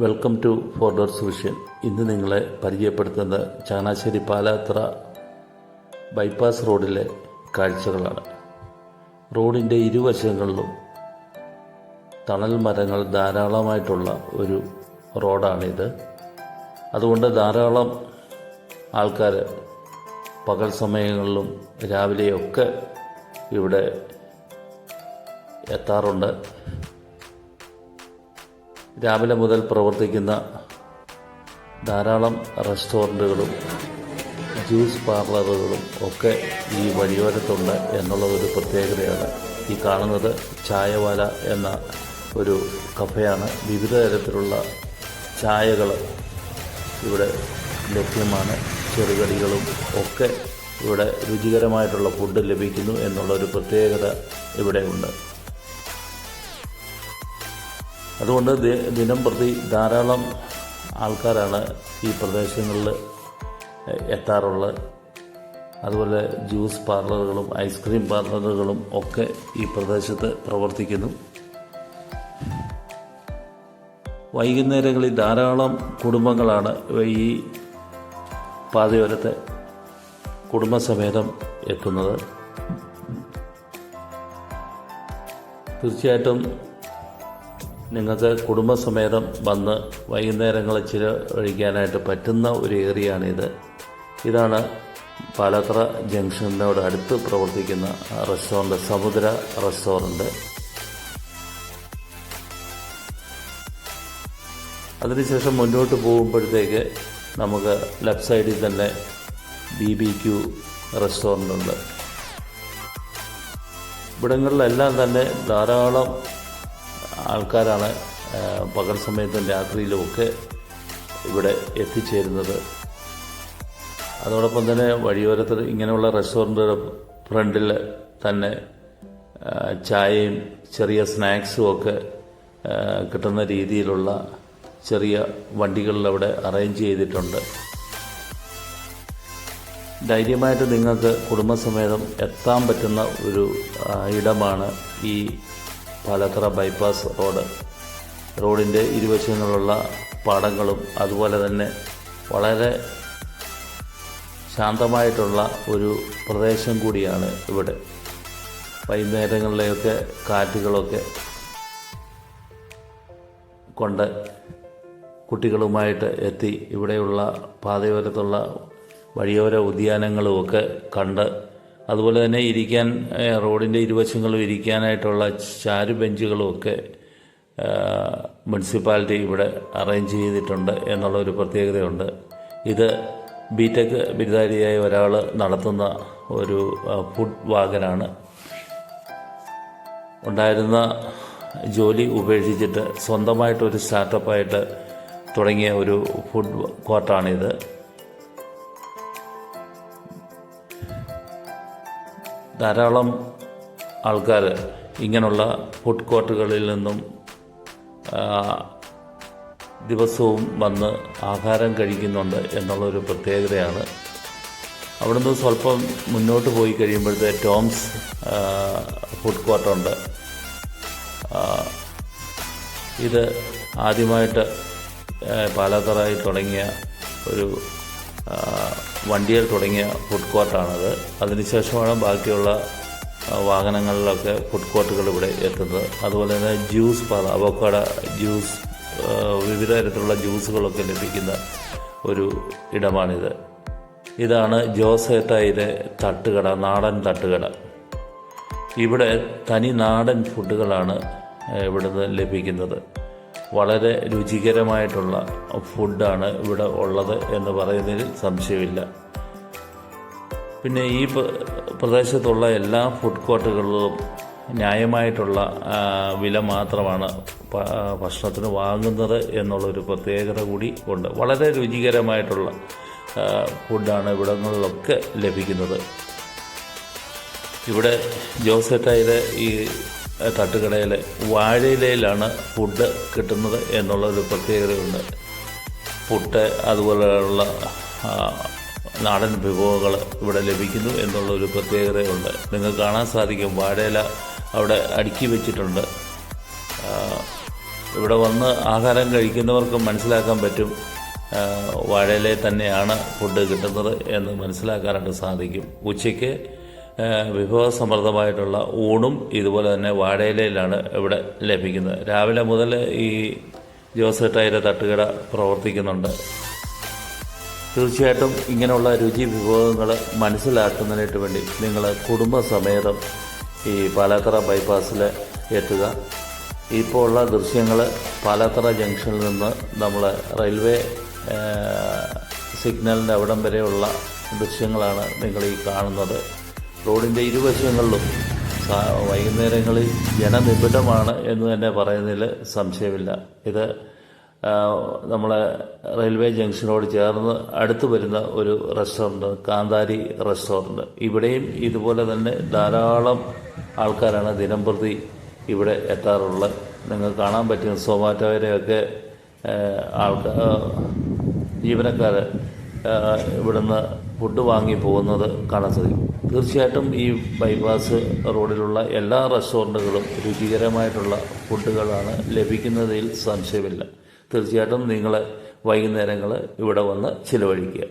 Welcome to ഫോർഡേഴ്സ് vision. ഇന്ന് നിങ്ങളെ പരിചയപ്പെടുത്തുന്നത് ചങ്ങനാശ്ശേരി പാലാത്ര ബൈപ്പാസ് റോഡിലെ കാഴ്ചകളാണ്. റോഡിൻ്റെ ഇരുവശങ്ങളിലും തണൽ മരങ്ങൾ ധാരാളമായിട്ടുള്ള ഒരു റോഡാണിത്. അതുകൊണ്ട് ധാരാളം ആൾക്കാർ പകൽ സമയങ്ങളിലും രാവിലെയൊക്കെ ഇവിടെ എത്താറുണ്ട്. രാവിലെ മുതൽ പ്രവർത്തിക്കുന്ന ധാരാളം റെസ്റ്റോറൻറ്റുകളും ജ്യൂസ് പാർലറുകളും ഒക്കെ ഈ വഴിയോരത്തുണ്ട് എന്നുള്ള ഒരു പ്രത്യേകതയാണ്. ഈ കാണുന്നത് ചായവാല എന്ന ഒരു കഫയാണ്. വിവിധ തരത്തിലുള്ള ചായകൾ ഇവിടെ ലഭ്യമാണ്. ചെറുകടികളും ഒക്കെ ഇവിടെ രുചികരമായിട്ടുള്ള ഫുഡ് ലഭിക്കുന്നു എന്നുള്ളൊരു പ്രത്യേകത ഇവിടെയുണ്ട്. അതുകൊണ്ട് ദിനം പ്രതി ധാരാളം ആൾക്കാരാണ് ഈ പ്രദേശങ്ങളിൽ എത്താറുള്ളത്. അതുപോലെ ജ്യൂസ് പാർലറുകളും ഐസ്ക്രീം പാർലറുകളും ഒക്കെ ഈ പ്രദേശത്ത് പ്രവർത്തിക്കുന്നു. വൈകുന്നേരങ്ങളിൽ ധാരാളം കുടുംബങ്ങളാണ് ഈ പാതയോരത്തെ കുടുംബസമേതം എത്തുന്നത്. തീർച്ചയായിട്ടും നിങ്ങൾക്ക് കുടുംബസമേതം വന്ന് വൈകുന്നേരങ്ങളിൽ ചിലവഴിക്കാനായിട്ട് പറ്റുന്ന ഒരു ഏരിയയാണിത്. ഇതാണ് പാലാത്ര ജംഗ്ഷനോട് അടുത്ത് പ്രവർത്തിക്കുന്ന റെസ്റ്റോറൻറ്റ്, സമുദ്ര റെസ്റ്റോറൻറ്റ്. അതിനുശേഷം മുന്നോട്ട് പോകുമ്പോഴത്തേക്ക് നമുക്ക് ലെഫ്റ്റ് സൈഡിൽ തന്നെ BBQ റെസ്റ്റോറൻ്റ് ഉണ്ട്. ഇവിടങ്ങളിലെല്ലാം തന്നെ ധാരാളം ആൾക്കാരാണ് പകൽ സമയത്തും രാത്രിയിലുമൊക്കെ ഇവിടെ എത്തിച്ചേരുന്നത്. അതോടൊപ്പം തന്നെ വഴിയോരത്തിൽ ഇങ്ങനെയുള്ള റെസ്റ്റോറൻറ്റുകളുടെ ഫ്രണ്ടിൽ തന്നെ ചായയും ചെറിയ സ്നാക്സും ഒക്കെ കിട്ടുന്ന രീതിയിലുള്ള ചെറിയ വണ്ടികളിൽ അവിടെ അറേഞ്ച് ചെയ്തിട്ടുണ്ട്. ധൈര്യമായിട്ട് നിങ്ങൾക്ക് കുടുംബസമേതം എത്താൻ പറ്റുന്ന ഒരു ഇടമാണ് ഈ പാലാത്ര ബൈപ്പാസ് റോഡ്. റോഡിൻ്റെ ഇരുവശങ്ങളിലുള്ള പാടങ്ങളും അതുപോലെ തന്നെ വളരെ ശാന്തമായിട്ടുള്ള ഒരു പ്രദേശം കൂടിയാണ് ഇവിടെ. വൈകുന്നേരങ്ങളിലെയൊക്കെ കാറ്റുകളൊക്കെ കൊണ്ട് കുട്ടികളുമായിട്ട് എത്തി ഇവിടെയുള്ള പാതയോരത്തുള്ള വഴിയോര ഉദ്യാനങ്ങളുമൊക്കെ കണ്ട്, അതുപോലെ തന്നെ ഇരിക്കാൻ റോഡിൻ്റെ ഇരുവശങ്ങളും ഇരിക്കാനായിട്ടുള്ള ചാരു ബെഞ്ചുകളുമൊക്കെ മുനിസിപ്പാലിറ്റി ഇവിടെ അറേഞ്ച് ചെയ്തിട്ടുണ്ട് എന്നുള്ളൊരു പ്രത്യേകതയുണ്ട്. ഇത് ബിടെക് ബിരുദധാരിയായ ഒരാൾ നടത്തുന്ന ഒരു ഫുഡ് വാഗനാണ്. ഉണ്ടായിരുന്ന ജോലി ഉപേക്ഷിച്ചിട്ട് സ്വന്തമായിട്ടൊരു സ്റ്റാർട്ടപ്പായിട്ട് തുടങ്ങിയ ഒരു ഫുഡ് കോർട്ടാണിത്. ധാരാളം ആൾക്കാർ ഇങ്ങനെയുള്ള ഫുഡ് കോർട്ടുകളിൽ നിന്നും ദിവസവും വന്ന് ആഹാരം കഴിക്കുന്നുണ്ട് എന്നുള്ളൊരു പ്രത്യേകതയാണ്. അവിടുന്ന് സ്വല്പം മുന്നോട്ട് പോയി കഴിയുമ്പോഴത്തെ ടോംസ് ഫുഡ് കോർട്ടുണ്ട്. ഇത് ആദ്യമായിട്ട് പാലാത്തറായി തുടങ്ങിയ ഒരു വണ്ടിയിൽ തുടങ്ങിയ ഫുഡ് കോർട്ടാണത്. അതിനുശേഷമാണ് ബാക്കിയുള്ള വാഹനങ്ങളിലൊക്കെ ഫുഡ് കോർട്ടുകൾ ഇവിടെ എത്തുന്നത്. അതുപോലെ തന്നെ ജ്യൂസ് അവോക്കാഡോ ജ്യൂസ്, വിവിധ തരത്തിലുള്ള ജ്യൂസുകളൊക്കെ ലഭിക്കുന്ന ഒരു ഇടമാണിത്. ഇതാണ് ജോസേട്ടായിലെ തട്ടുകട, നാടൻ തട്ടുകട. ഇവിടെ തനി നാടൻ ഫുഡുകളാണ് ഇവിടുന്ന് ലഭിക്കുന്നത്. വളരെ രുചികരമായിട്ടുള്ള ഫുഡാണ് ഇവിടെ ഉള്ളത് എന്ന് പറയുന്നതിൽ സംശയമില്ല. പിന്നെ ഈ പ്രദേശത്തുള്ള എല്ലാ ഫുഡ് കോർട്ടുകളിലും ന്യായമായിട്ടുള്ള വില മാത്രമാണ് ഭക്ഷണത്തിന് വാങ്ങുന്നത് എന്നുള്ളൊരു പ്രത്യേകത കൂടി ഉണ്ട്. വളരെ രുചികരമായിട്ടുള്ള ഫുഡാണ് ഇവിടങ്ങളിലൊക്കെ ലഭിക്കുന്നത്. ഇവിടെ ജോസേട്ടായിലെ ഈ തട്ടുകടയിൽ വാഴയിലയിലാണ് ഫുഡ് കിട്ടുന്നത് എന്നുള്ളൊരു പ്രത്യേകതയുണ്ട്. പുട്ട് അതുപോലെയുള്ള നാടൻ വിഭവങ്ങൾ ഇവിടെ ലഭിക്കുന്നു എന്നുള്ളൊരു പ്രത്യേകതയുണ്ട്. നിങ്ങൾക്ക് കാണാൻ സാധിക്കും, വാഴയില അവിടെ അടുക്കി വെച്ചിട്ടുണ്ട്. ഇവിടെ വന്ന് ആഹാരം കഴിക്കുന്നവർക്ക് മനസ്സിലാക്കാൻ പറ്റും വാഴയിലയിൽ തന്നെയാണ് ഫുഡ് കിട്ടുന്നത് എന്ന് മനസ്സിലാക്കാനായിട്ട് സാധിക്കും. ഉച്ചയ്ക്ക് വിഭവസമൃദ്ധമായിട്ടുള്ള ഊണും ഇതുപോലെ തന്നെ വാഴയിലയിലാണ് ഇവിടെ ലഭിക്കുന്നത്. രാവിലെ മുതൽ ഈ ജോസേട്ടായുടെ തട്ടുകട പ്രവർത്തിക്കുന്നുണ്ട്. തീർച്ചയായിട്ടും ഇങ്ങനെയുള്ള രുചി വിഭവങ്ങൾ മനസ്സിലാക്കുന്നതിനായിട്ട് വേണ്ടി നിങ്ങൾ കുടുംബസമേതം ഈ പാലാത്തറ ബൈപ്പാസിൽ എത്തുക. ഇപ്പോൾ ഉള്ള ദൃശ്യങ്ങൾ പാലാത്തറ ജംഗ്ഷനിൽ നിന്ന് നമ്മൾ റെയിൽവേ സിഗ്നലിൻ്റെ അവിടം വരെയുള്ള ദൃശ്യങ്ങളാണ് നിങ്ങൾ ഈ കാണുന്നത്. റോഡിൻ്റെ ഇരുവശങ്ങളിലും വൈകുന്നേരങ്ങളിൽ ജനനിബിഡമാണ് എന്ന് തന്നെ പറയുന്നതിൽ സംശയമില്ല. ഇത് നമ്മളെ റെയിൽവേ ജംഗ്ഷനോട് ചേർന്ന് അടുത്ത് വരുന്ന ഒരു റെസ്റ്റോറൻറ്റ്, കാന്താരി റെസ്റ്റോറൻറ്റ്. ഇവിടെയും ഇതുപോലെ തന്നെ ധാരാളം ആൾക്കാരാണ് ദിനംപ്രതി ഇവിടെ എത്താറുള്ളത്. നിങ്ങൾക്ക് കാണാൻ പറ്റും സൊമാറ്റോയുടെയൊക്കെ ജീവനക്കാർ ഇവിടുന്ന് ഫുഡ് വാങ്ങി പോകുന്നത് കാണാൻ സാധിക്കും. തീർച്ചയായിട്ടും ഈ ബൈപ്പാസ് റോഡിലുള്ള എല്ലാ റെസ്റ്റോറൻറ്റുകളും രുചികരമായിട്ടുള്ള ഫുഡുകളാണ് ലഭിക്കുന്നതിൽ സംശയമില്ല. തീർച്ചയായിട്ടും നിങ്ങൾ വൈകുന്നേരങ്ങൾ ഇവിടെ വന്ന് ചിലവഴിക്കുക.